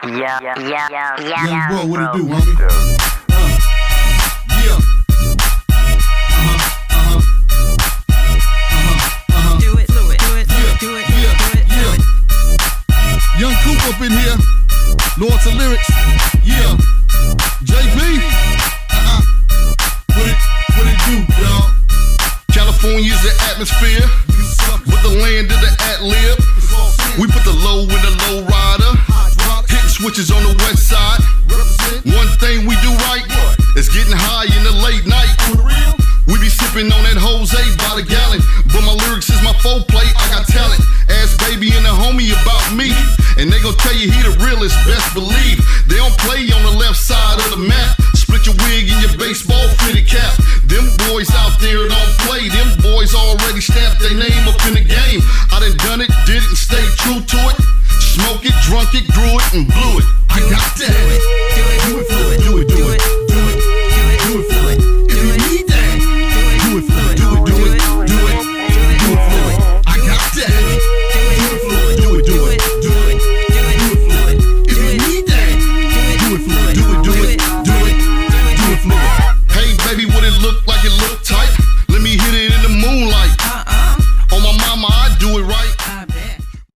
Young bro, what it do, homie? Yeah. Do it, do it. Young Coop up in here. Lords of Lyrics. Yeah. JB. What it do, y'all? California's the atmosphere. With the land of the ad-lib. We put the low in the low rider. Hitting switches on the west side. One thing we do right is getting high in the late night. We be sipping on that Jose by the gallon. But my lyrics is my foreplay, I got talent. Ask baby and the homie about me, and they gon' tell you he the realest, best believe. They don't play on the left side of the map. Split your wig and your baseball fitted cap. Them boys out there don't play. Them boys already stamped their name up in the game. I done it, did it, and stayed true to it. Smoke it, drunk it, grew it, and blew it.